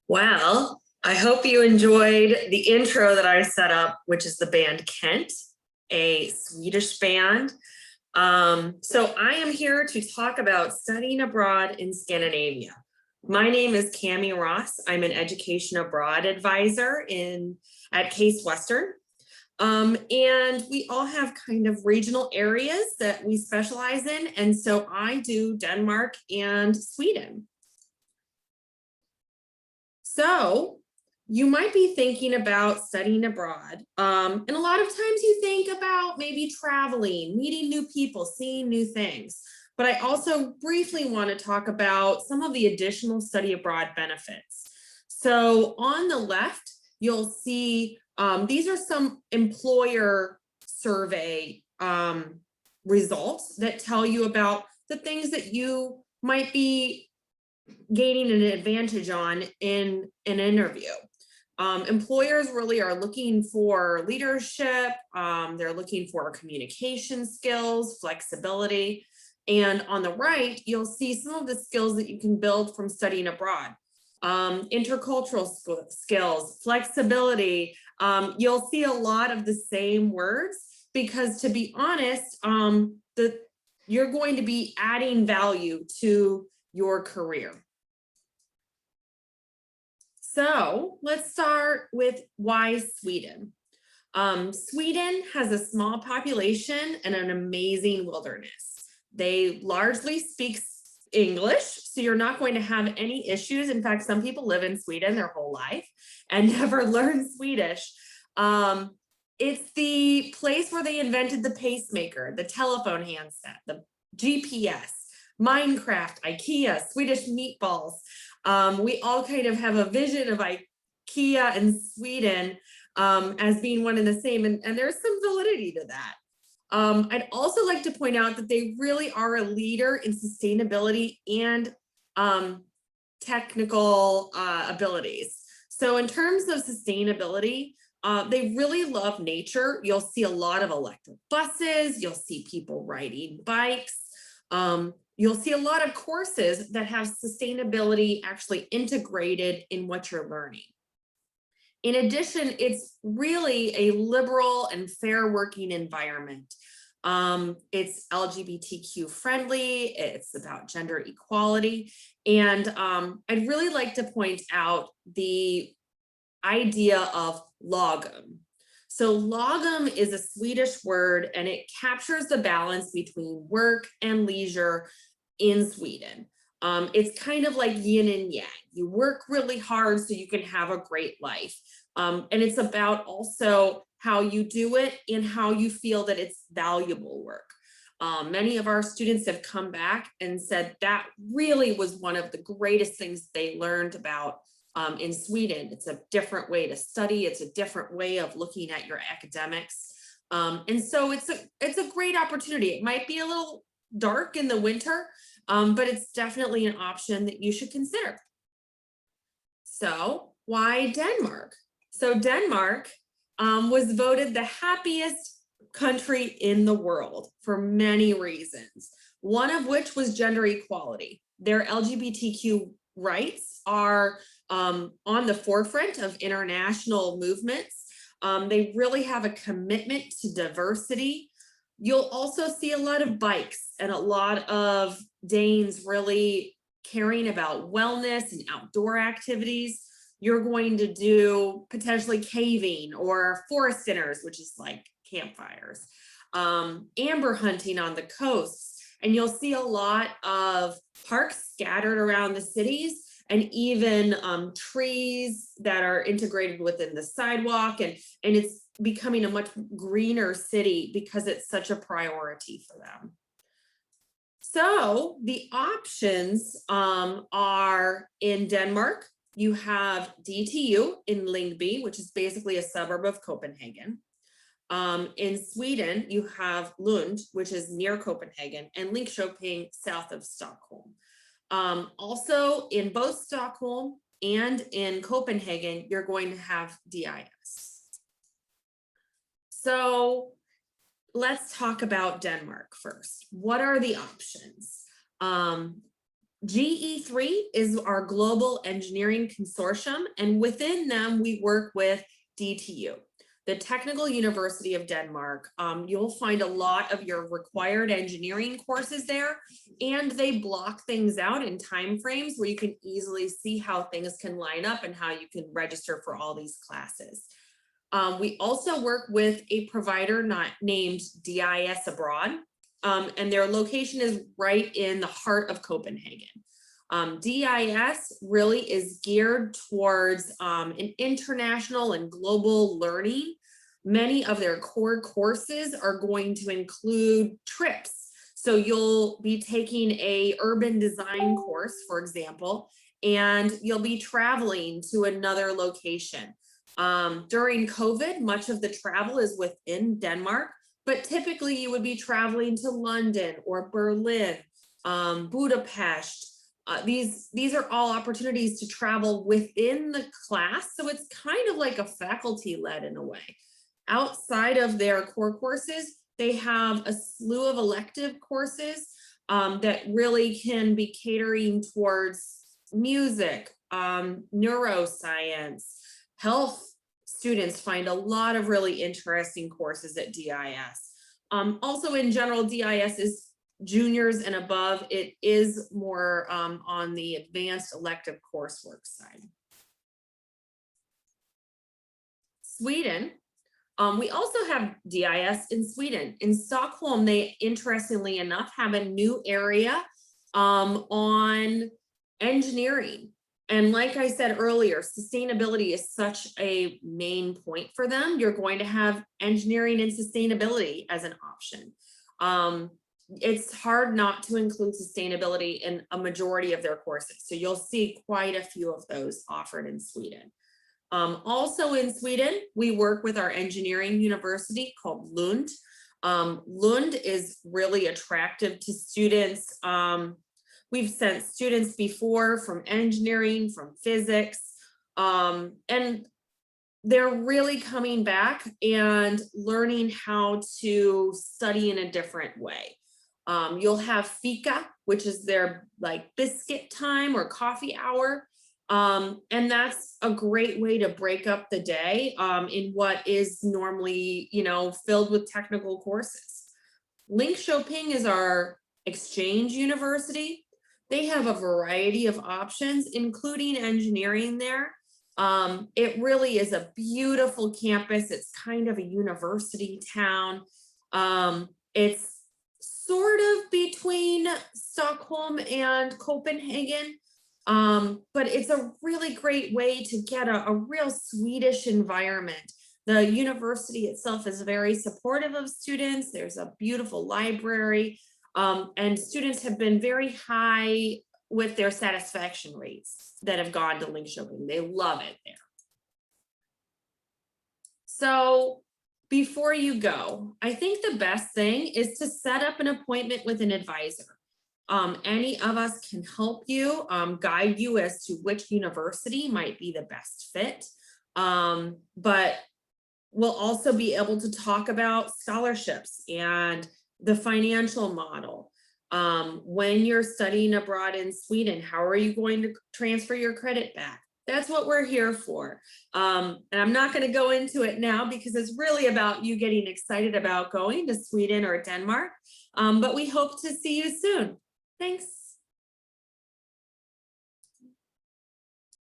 Well, I hope you enjoyed the intro that I set up, which is the band Kent, a Swedish band. So I am here to talk about studying abroad in Scandinavia. My name is Cami Ross. I'm an education abroad advisor at Case Western. And we all have kind of regional areas that we specialize in. And so I do Denmark and Sweden. So you might be thinking about studying abroad. And a lot of times you think about maybe traveling, meeting new people, seeing new things. But I also briefly want to talk about some of the additional study abroad benefits. So on the left, you'll see these are some employer survey results that tell you about the things that you might be gaining an advantage on in an interview. Employers really are looking for leadership. They're looking for communication skills, flexibility. And on the right, you'll see some of the skills that you can build from studying abroad. Intercultural skills, flexibility. You'll see a lot of the same words because, to be honest, you're going to be adding value to your career. So let's start with why Sweden. Sweden has a small population and an amazing wilderness. They largely speak English, so you're not going to have any issues. In fact, some people live in Sweden their whole life and never learn Swedish. It's the place where they invented the pacemaker, the telephone handset, the GPS, Minecraft, IKEA, Swedish meatballs. We all kind of have a vision of IKEA and Sweden as being one and the same, and there's some validity to that. I'd also like to point out that they really are a leader in sustainability and technical abilities. So in terms of sustainability, they really love nature. You'll see a lot of electric buses. You'll see people riding bikes. You'll see a lot of courses that have sustainability actually integrated in what you're learning. In addition, it's really a liberal and fair working environment. It's LGBTQ friendly, it's about gender equality. And I'd really like to point out the idea of lagom. So lagom is a Swedish word, and it captures the balance between work and leisure in Sweden. It's kind of like yin and yang. You work really hard so you can have a great life. And it's about also how you do it and how you feel that it's valuable work. Many of our students have come back and said that really was one of the greatest things they learned about in Sweden. It's a different way to study. It's a different way of looking at your academics. And so it's a great opportunity. It might be a little dark in the winter, but it's definitely an option that you should consider. So why Denmark? So Denmark was voted the happiest country in the world for many reasons, one of which was gender equality. Their LGBTQ rights are on the forefront of international movements. They really have a commitment to diversity. You'll also see a lot of bikes and a lot of Danes really caring about wellness and outdoor activities. You're going to do potentially caving or forest dinners, which is like campfires, amber hunting on the coasts. And you'll see a lot of parks scattered around the cities, and even trees that are integrated within the sidewalk. And it's becoming a much greener city because it's such a priority for them. So the options are in Denmark, you have DTU in Lyngby, which is basically a suburb of Copenhagen. In Sweden, you have Lund, which is near Copenhagen, and Linkoping south of Stockholm. Also in both Stockholm and in Copenhagen, you're going to have DIS. So let's talk about Denmark first. What are the options? GE3 is our Global Engineering Consortium, and within them, we work with DTU, the Technical University of Denmark. You'll find a lot of your required engineering courses there, and they block things out in timeframes where you can easily see how things can line up and how you can register for all these classes. We also work with a provider named DIS Abroad. And their location is right in the heart of Copenhagen. DIS really is geared towards an international and global learning. Many of their core courses are going to include trips. So you'll be taking a urban design course, for example, and you'll be traveling to another location. During COVID, much of the travel is within Denmark, but typically you would be traveling to London or Berlin, Budapest. These are all opportunities to travel within the class. So it's kind of like a faculty-led in a way. Outside of their core courses, they have a slew of elective courses that really can be catering towards music, neuroscience, health. Students find a lot of really interesting courses at DIS. Also in general, DIS is juniors and above. It is more on the advanced elective coursework side. Sweden, we also have DIS in Sweden. In Stockholm, they, interestingly enough, have a new area on engineering. And like I said earlier, sustainability is such a main point for them. You're going to have engineering and sustainability as an option. It's hard not to include sustainability in a majority of their courses. So you'll see quite a few of those offered in Sweden. Also in Sweden, we work with our engineering university called Lund. Lund is really attractive to students. We've sent students before from engineering, from physics, and they're really coming back and learning how to study in a different way. You'll have fika, which is their like biscuit time or coffee hour. And that's a great way to break up the day in what is normally, filled with technical courses. Linkoping is our exchange university. They have a variety of options, including engineering there. It really is a beautiful campus. It's kind of a university town. It's sort of between Stockholm and Copenhagen, but it's a really great way to get a real Swedish environment. The university itself is very supportive of students. There's a beautiful library. And students have been very high with their satisfaction rates that have gone to Linkoping. They love it there. So before you go, I think the best thing is to set up an appointment with an advisor. Any of us can help you, guide you as to which university might be the best fit. But we'll also be able to talk about scholarships and the financial model. When you're studying abroad in Sweden, how are you going to transfer your credit back? That's what we're here for. And I'm not going to go into it now because it's really about you getting excited about going to Sweden or Denmark. But we hope to see you soon. Thanks.